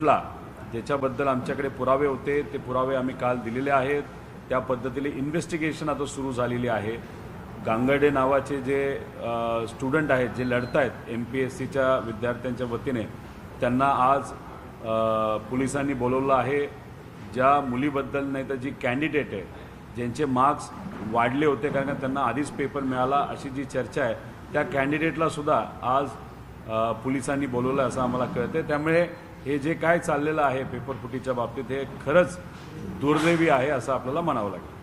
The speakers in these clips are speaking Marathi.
ज्याच्याबद्दल आमच्याकडे पुरावे होते ते पुरावे आम्ही काल दिलेले आहेत। त्या पद्धतीने इन्व्हेस्टिगेशन आता सुरू झालेली आहे। गांगर्डे नावाचे जे स्टुडंट आहेत जे लढत आहेत MPSCच्या विद्यार्थ्यांच्या वतीने त्यांना आज पोलिसांनी बोलवलं आहे। ज्या मुलीबद्दल नाही तर जी कॅन्डिडेट आहे ज्यांचे मार्क्स वाढले होते कारण त्यांना आधीच पेपर मिळाला अशी जी चर्चा आहे त्या कॅन्डिडेटला सुद्धा आज पोलिसांनी बोलवलं असं आम्हाला कळते। त्यामुळे हे जे काय चाललेलं आहे पेपर फुटीच्या बाबतीत हे खरंच दुर्दैवी आहे असं आपल्याला म्हणावं लागेल।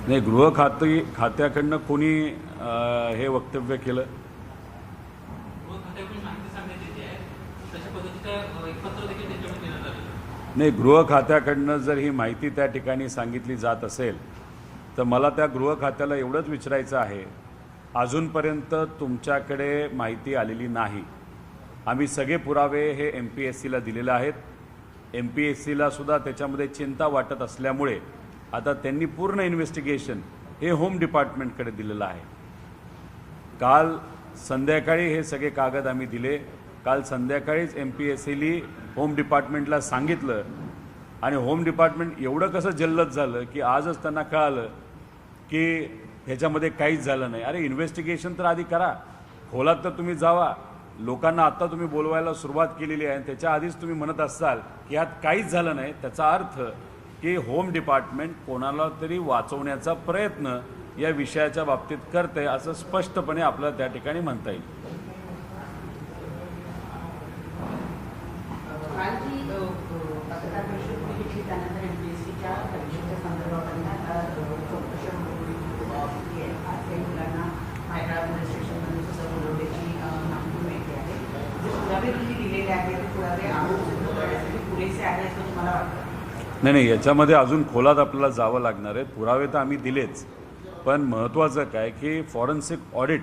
नाही, गृह खात्याकडनं कोणी हे वक्तव्य केलं? नाही, गृह खात्याकडनं जर ही माहिती त्या ठिकाणी सांगितली जात असेल तर मला त्या गृह खात्याला एवढंच विचारायचं आहे, अजूनपर्यंत तुमच्याकडे माहिती आलेली नाही। आम्ही सगळे पुरावे हे MPSCला दिलेले आहेत। MPSCला सुद्धा त्याच्यामध्ये चिंता वाटत असल्यामुळे आता त्यांनी पूर्ण इन्व्हेस्टिगेशन हे होम डिपार्टमेंटकडे दिलेलं आहे। काल संध्याकाळी हे सगळे कागद आम्ही दिले। काल संध्याकाळीच MPSCली होम डिपार्टमेंटला सांगितलं आणि होम डिपार्टमेंट एवढं कसं जल्लद झालं की आजच त्यांना कळालं की ह्याच्यामध्ये काहीच झालं नाही। अरे इन्व्हेस्टिगेशन तर आधी करा, खोलात तर तुम्ही जावा। लोकांना आत्ता तुम्ही बोलवायला सुरुवात केलेली आहे, त्याच्या आधीच तुम्ही म्हणत असाल की यात काहीच झालं नाही, त्याचा अर्थ की होम डिपार्टमेंट कोणाला तरी वाचवण्याचा प्रयत्न या विषयाच्या बाबतीत करते असं स्पष्टपणे आपल्याला त्या ठिकाणी म्हणता येईल। नाही, याच्यामध्ये अजून खोलात आपल्याला जावं लागणार आहे। पुरावे तर आम्ही दिलेच, पण महत्त्वाचं काय की फॉरेन्सिक ऑडिट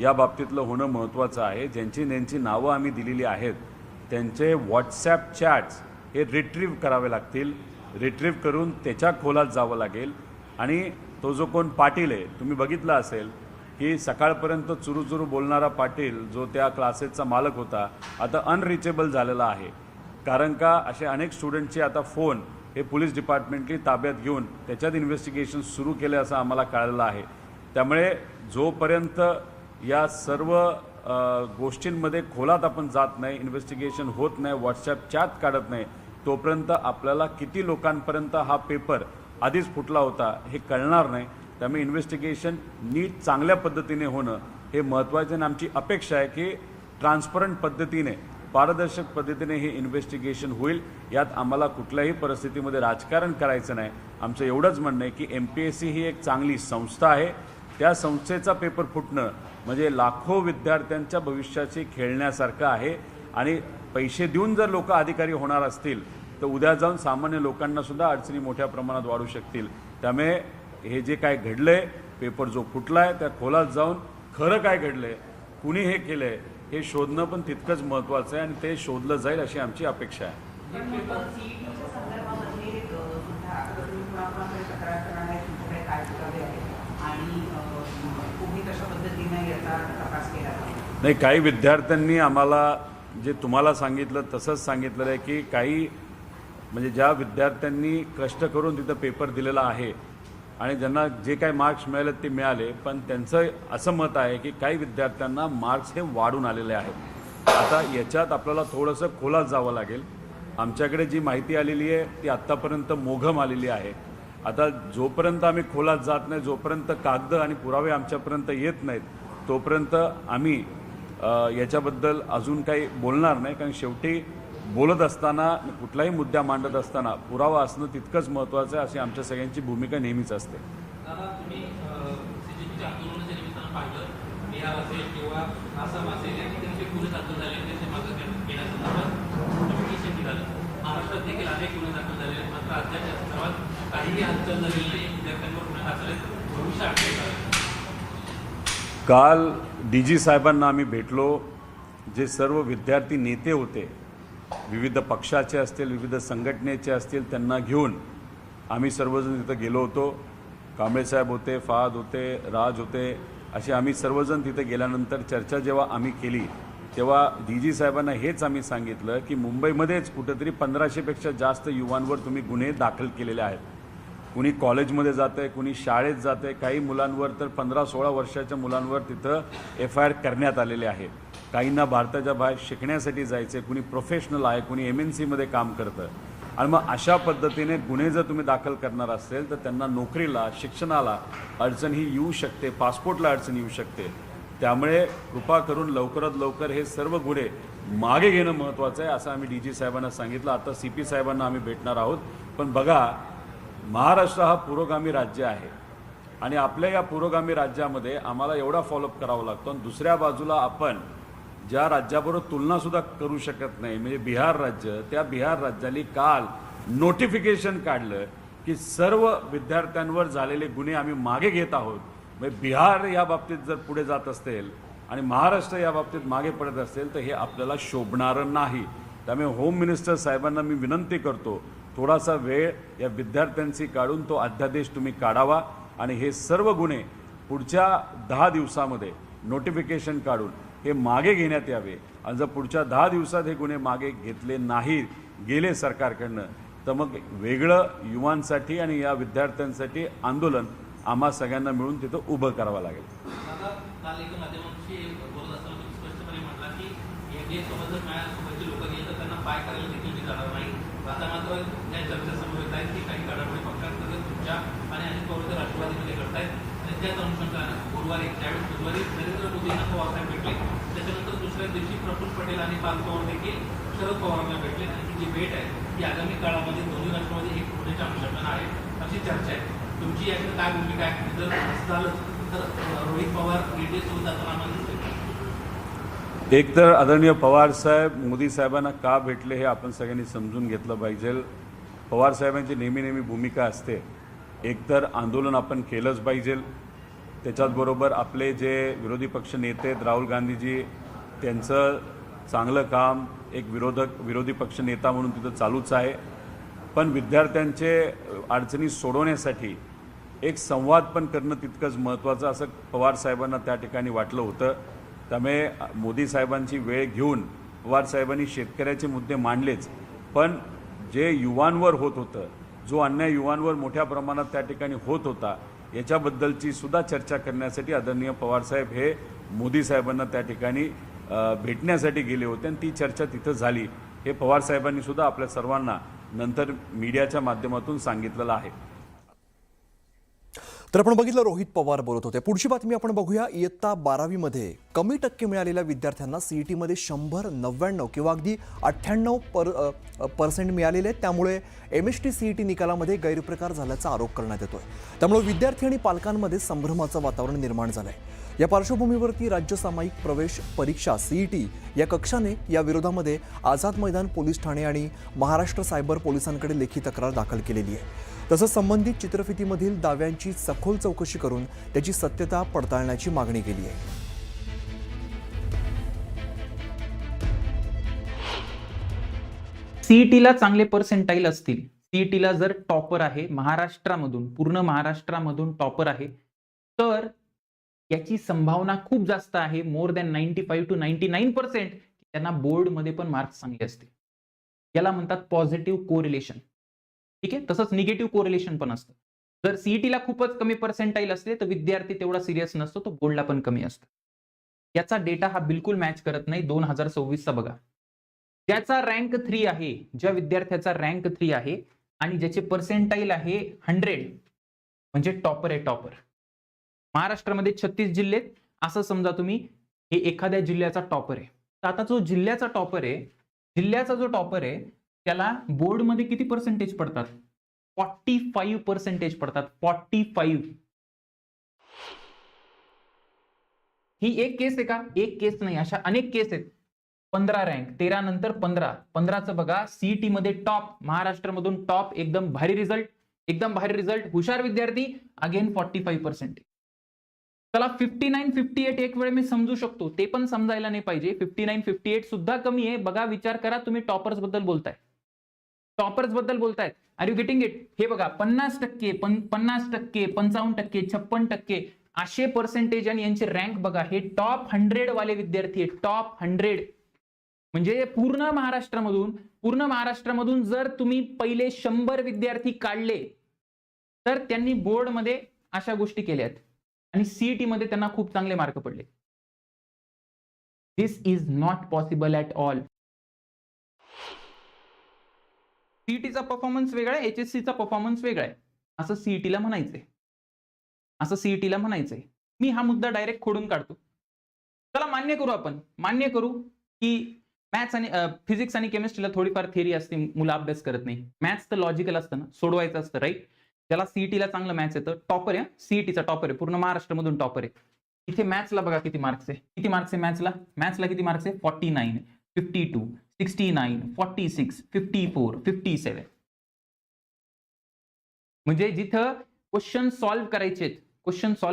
या बाबतीतलं होणं महत्त्वाचं आहे। ज्यांची नावं आम्ही दिलेली आहेत त्यांचे व्हॉट्सॲप चॅट्स हे रिट्रीव्ह करावे लागतील। रिट्रीव्ह करून त्याच्या खोलात जावं लागेल आणि तो जो कोण पाटील आहे तुम्ही बघितला असेल की सकाळपर्यंत चुरूचुरू बोलणारा पाटील जो त्या क्लासेसचा मालक होता आता अनरिचेबल झालेला आहे। कारण का असे अनेक स्टुडंटचे आता फोन हे पोलीस डिपार्टमेंटली ताब्यात घेऊन त्याच्यात इन्व्हेस्टिगेशन सुरू केले असं आम्हाला कळलं आहे। त्यामुळे जोपर्यंत या सर्व गोष्टींमध्ये खोलात आपण जात नाही, इन्व्हेस्टिगेशन होत नाही, व्हॉट्सॲप चॅट काढत नाही, तोपर्यंत आपल्याला किती लोकांपर्यंत हा पेपर आधीच फुटला होता हे कळणार नाही। त्यामुळे इन्व्हेस्टिगेशन नीट चांगल्या पद्धतीने होणं हे महत्त्वाचं आणि आमची अपेक्षा आहे की ट्रान्सपरंट पद्धतीने पारदर्शक पद्धतीने हे इन्व्हेस्टिगेशन होईल। यात आम्हाला कुठल्याही परिस्थितीमध्ये राजकारण करायचं नाही। आमचं एवढंच म्हणणं आहे की MPSC ही एक चांगली संस्था आहे। त्या संस्थेचा पेपर फुटणं म्हणजे लाखो विद्यार्थ्यांच्या भविष्याशी खेळण्यासारखं आहे आणि पैसे देऊन जर लोक अधिकारी होणार असतील तर उद्या जाऊन सामान्य लोकांना सुद्धा अडचणी मोठ्या प्रमाणात वाढू शकतील। त्यामुळे हे जे काय घडलंय पेपर जो फुटलाय त्या खोलात जाऊन खरं काय घडलंय, कुणी हे केलंय हे शोधणं पण तितकंच महत्त्वाचं आहे आणि ते शोधलं जाईल अशी आमची अपेक्षा आहे। नाही, काही विद्यार्थ्यांनी आम्हाला जे तुम्हाला सांगितलं तसंच सांगितलेलं आहे की काही म्हणजे ज्या विद्यार्थ्यांनी कष्ट करून तिथं पेपर दिलेला आहे आणि ज्यांना जे काही मार्क्स मिळाले ते मिळाले, पण त्यांचं असं मत आहे की काही विद्यार्थ्यांना मार्क्स हे वाढून आलेले आहेत। आता याच्यात आपल्याला थोडंसं खोलात जावं लागेल। आमच्याकडे जी माहिती आलेली आहे ती आत्तापर्यंत मोघम आलेली आहे। आता जोपर्यंत आम्ही खोलात जात नाही, जोपर्यंत कागद आणि पुरावे आमच्यापर्यंत येत नाहीत तोपर्यंत आम्ही याच्याबद्दल अजून काही बोलणार नाही। कारण शेवटी बोलत असताना कुठलाही मुद्दा मांडत असताना पुरावा असणं तितकंच महत्त्वाचं आहे अशी आमच्या सगळ्यांची भूमिका नेहमीच असते। काल DG साहेबांना आम्ही भेटलो। जे सर्व विद्यार्थी नेते होते विविध पक्षाचे असतील, विविध संघटनेचे असतील, त्यांना घेऊन आम्ही सर्वजण तिथं गेलो होतो। कांबळे साहेब होते, फहाद होते, राज होते, असे आम्ही सर्वजण तिथे गेल्यानंतर चर्चा जेव्हा आम्ही केली तेव्हा DG साहेबांना हेच आम्ही सांगितलं की मुंबईमध्येच कुठेतरी 1500पेक्षा जास्त युवांवर तुम्ही गुन्हे दाखल केलेले आहेत. कुणी कॉलेजमध्ये जातं आहे, कुणी शाळेत जातं आहे, काही मुलांवर तर 15-16 वर्षाच्या मुलांवर तिथं FIR करण्यात आलेले आहे. काहींना भारताच्या बाहेर शिकण्यासाठी जायचं आहे, कुणी प्रोफेशनल आहे, कुणी MNCमध्ये काम करतं. आणि मग अशा पद्धतीने गुन्हे जर तुम्ही दाखल करणार असेल तर त्यांना नोकरीला, शिक्षणाला अडचण ही येऊ शकते, पासपोर्टला अडचण येऊ शकते. त्यामुळे कृपा करून लवकरात लवकर हे सर्व गुन्हे मागे घेणं महत्त्वाचं आहे असं आम्ही DG साहेबांना सांगितलं. आता CP साहेबांना आम्ही भेटणार आहोत. पण बघा, महाराष्ट्र हा पुरोगामी राज्य आहे आणि आपल्या या पुरोगामी राज्यामध्ये आम्हाला एवढा फॉलोअप करावा लागतो आणि दुसऱ्या बाजूला आपण ज्या राज्याबरोबर तुलनासुद्धा करू शकत नाही म्हणजे बिहार राज्य, त्या बिहार राज्याने काल नोटिफिकेशन काढलं की सर्व विद्यार्थ्यांवर झालेले गुन्हे आम्ही मागे घेत आहोत. म्हणजे बिहार या बाबतीत जर पुढे जात असेल आणि महाराष्ट्र या बाबतीत मागे पडत असेल तर हे आपल्याला शोभणारं नाही. त्यामुळे होम मिनिस्टर साहेबांना मी विनंती करतो, थोडासा वेळ या विद्यार्थ्यांची काढून तो अध्यादेश तुम्ही काढावा आणि हे सर्व गुन्हे पुढच्या 10 दिवसामध्ये नोटिफिकेशन काढून हे मागे घेण्यात यावे. आणि जर पुढच्या 10 दिवसात हे गुन्हे मागे घेतले नाही गेले सरकारकडनं तर मग वेगळं युवांसाठी आणि या विद्यार्थ्यांसाठी आंदोलन आम्हा सगळ्यांना मिळून तिथं उभं करावं लागेल. काल एका माध्यमांशी बोलत असताना तुम्ही स्पष्टपणे म्हटला की NDA सोबत जर माझ्यासोबतचे लोक गेले तर त्यांना पाय करायला देखील मी जाणार नाही. आता मात्र ज्या चर्चा समोर येत आहेत की काही घडामोडी पक्षांतर्गत तुमच्या आणि अजित पवार राष्ट्रवादीमध्ये घडतायत आणि त्याच अनुषंगानं बुधवारी नरेंद्र मोदी यांना पवारसाहेब भेटले. त्याच्यानंतर दुसऱ्या दिवशी प्रफुल्ल पटेल आणि पाल पवार देखील शरद पवारांना भेटले आणि ही जी भेट आहे ती आगामी काळामध्ये दोन्ही राष्ट्रवादी एक होण्याच्या अनुषंगानं आहे अशी चर्चा आहे. तुमची याकडे काय भूमिका आहे? जर असं झालं तर रोहित पवार NDA सोबत जाताना आम्हाला दिसेल. एक तर आदरणीय पवार साहेब मोदी साहेबांना का भेटले हे आपण सगळ्यांनी समजून घेतलं पाहिजे. पवार साहेबांची नेहमी भूमिका असते, एकतर आंदोलन आपण केलंच पाहिजे, त्याच्याचबरोबर आपले जे विरोधी पक्ष नेते आहेत राहुल गांधीजी, त्यांचं चांगलं काम एक विरोधी पक्ष नेता म्हणून तिथं चालूच आहे. पण विद्यार्थ्यांचे अडचणी सोडवण्यासाठी एक संवाद पण करणं तितकंच महत्त्वाचं असं पवार साहेबांना त्या ठिकाणी वाटलं होतं. त्यामुळे मोदी साहेबांची वेळ घेऊन पवार साहेबांनी शेतकऱ्याचे मुद्दे मांडलेच, पण जे युवांवर होत होतं, जो अन्याय युवांवर मोठ्या प्रमाणात त्या ठिकाणी होत होता, याच्याबद्दलची सुद्धा चर्चा करण्यासाठी आदरणीय पवार साहेब हे मोदी साहेबांना त्या ठिकाणी भेटण्यासाठी गेले होते आणि ती चर्चा तिथं झाली. हे पवार साहेबांनी सुद्धा आपल्या सर्वांना नंतर मीडियाच्या माध्यमातून सांगितलेलं आहे. तर आपण बघितलं रोहित पवार बोलत होते. पुढची बातमी आपण बघूया. इयत्ता 12वीमध्ये कमी टक्के मिळालेल्या विद्यार्थ्यांना CETमध्ये 100, 99 किंवा अगदी 98% मिळालेले आहेत. त्यामुळे MST CET निकालामध्ये गैरप्रकार झाल्याचा आरोप करण्यात येतोय. त्यामुळे विद्यार्थी आणि पालकांमध्ये संभ्रमाचं वातावरण निर्माण झालंय. या पार्श्वभूमीवरती राज्य सामायिक प्रवेश परीक्षा CET या कक्षाने या विरोधामध्ये आझाद मैदान पोलीस ठाणे आणि महाराष्ट्र सायबर पोलिसांकडे लेखी तक्रार दाखल केलेली आहे. तसंच संबंधित चित्रफितीमधील दाव्यांची सखोल चौकशी करून त्याची सत्यता पडताळण्याची मागणी केली आहे. CETला चांगले पर्सेंटाईल असतील, CETला जर टॉपर आहे महाराष्ट्रामधून, पूर्ण महाराष्ट्रामधून टॉपर आहे, तर याची संभावना खूप जास्त आहे, मोर दॅन 95 to 99% त्यांना बोर्डमध्ये पण मार्क्स चांगले असतील. याला म्हणतात पॉझिटिव्ह कोरिलेशन. ठीक आहे. तसंच निगेटिव्ह कोरिलेशन पण असतं. जर CETला खूपच कमी पर्सेंटाईल असले तर विद्यार्थी तेवढा सिरियस नसतो, तो बोर्डला पण कमी असतो. याचा डेटा हा बिलकुल मॅच करत नाही. 2024चा बघा, ज्याचा रँक 3 आहे, ज्या विद्यार्थ्याचा रँक 3 आहे आणि ज्याचे पर्सेंटाईल आहे 100 म्हणजे टॉपर आहे. टॉपर महाराष्ट्रामध्ये 36 जिल्हे, असं समजा तुम्ही हे एखाद्या जिल्ह्याचा टॉपर आहे. तर आता जो जिल्ह्याचा टॉपर आहे, जिल्ह्याचा जो टॉपर आहे त्याला बोर्डमध्ये किती पर्सेंटेज पडतात? 45% पडतात. 45. ही एक केस आहे का? एक केस नाही, अशा अनेक केस आहेत. 15 रँक, 13 नंतर 15, 15चं बघा CET मध्ये टॉप, महाराष्ट्रामधून टॉप, एकदम भारी रिझल्ट, एकदम भारी रिझल्ट, हुशार विद्यार्थी, अगेन 45%. चला 59, 58 एक वेळ मी समजू शकतो, ते पण समजायला नाही पाहिजे. 59, 58 सुद्धा कमी आहे. बघा, विचार करा, तुम्ही टॉपर्स बद्दल बोलताय. टॉपर्स बद्दल बोलतायत. Are you getting it? हे बघा 50%, 50%, 55%, 56% असे पर्सेंटेज आणि यांचे रँक बघा. हे टॉप 100 वाले विद्यार्थी आहेत. टॉप 100 म्हणजे पूर्ण महाराष्ट्रामधून जर तुम्ही पहिले 100 विद्यार्थी काढले तर त्यांनी बोर्डमध्ये अशा गोष्टी केल्यात आणि सीईटी मध्ये त्यांना खूप चांगले मार्क पडले. This is not possible at all. सीईटीचा परफॉर्मन्स वेगळा आहे, HSCचा परफॉर्मन्स वेगळा आहे असं सीईटीला म्हणायचंय. मी हा मुद्दा डायरेक्ट खोडून काढतो. चला मान्य करू की मॅथ्स आणि फिजिक्स आणि केमिस्ट्रीला थोडीफार थिअरी असते, मुलं अभ्यास करत नाही. मॅथ्स तर लॉजिकल असतं ना, सोडवायचं असतं, राईट? ज्याला सीईटीला चांगलं मॅथ्स येतं, टॉपर आहे, सीईटीचा टॉपर आहे, पूर्ण महाराष्ट्रामधून टॉपर आहे. इथे मॅथ्सला बघा किती मार्क्स आहे. मॅथ्सला किती मार्क्स आहे? 49, 52, 69, 46, 54, 57. म्हणजे जिथं क्वेश्चन सॉल्व्ह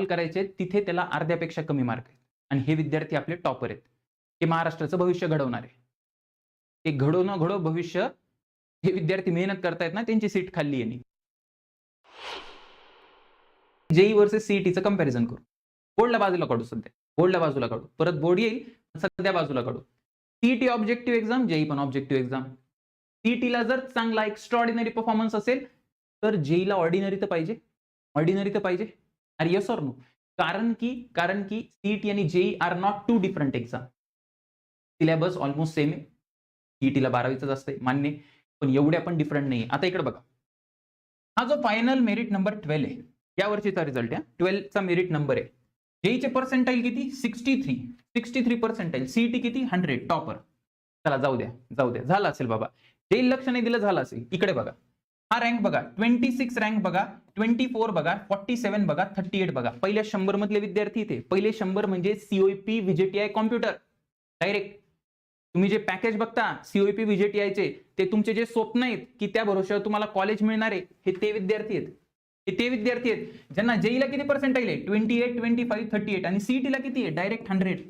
करायचे तिथे त्याला अर्ध्यापेक्षा कमी मार्क आहेत. आणि हे विद्यार्थी आपले टॉपर आहेत. हे महाराष्ट्राचं भविष्य घडवणार आहे. ते घडो भविष्य हे विद्यार्थी मेहनत करतायत ना, त्यांची सीट खाल्ली यांनी. जेई वर्सेस सीईटीचं कंपॅरिझन करू. बोर्डला बाजूला काढू, परत बोर्ड येईल, सध्या बाजूला काढू. सीईटी ऑब्जेक्टिव्ह एक्झाम, जेई पण ऑब्जेक्टिव्ह एक्झाम. सीईटीला जर चांगला एक्स्ट्राऑर्डिनरी परफॉर्मन्स असेल तर जेईला ऑर्डिनरी तर पाहिजे. अरे येस ऑर नो? कारण की सीईटी आणि JEE are not two different exam. Syllabus almost same आहे. सीईटीला 12वीच असते मान्य, पण एवढ्या पण डिफरंट नाही. आता इकडे बघा, हा जो फायनल मेरिट नंबर 12 आहे, या वर्षीचा रिझल्ट आहे. 12चा मेरिट नंबर आहे. जेईचे पर्सेंटाईल किती? 63 पर्सेंटाईल. सीईटी किती? 100, टॉपर. चला जाऊ द्या, झालं असेल बाबा. जेई लक्ष नाही दिलं, झालं असेल. इकडे बघा, हा रँक बघा, 26 रँक बघा, 24 बघा, 47 बघा, 38 बघा. पहिल्या 100 मधले विद्यार्थी इथे. पहिले 100 म्हणजे COEP VJTI कॉम्प्युटर डायरेक्ट. तुम्ही जे पॅकेज बघता COEP VJTIचे, ते तुमचे जे स्वप्न आहेत की त्या भरोश्यावर तुम्हाला कॉलेज मिळणार आहे, हे ते विद्यार्थी आहेत ज्यांना जेईला किती पर्सेंटाईल आहे? 28, 25, 38 आणि सीईटीला किती आहे? डायरेक्ट 100.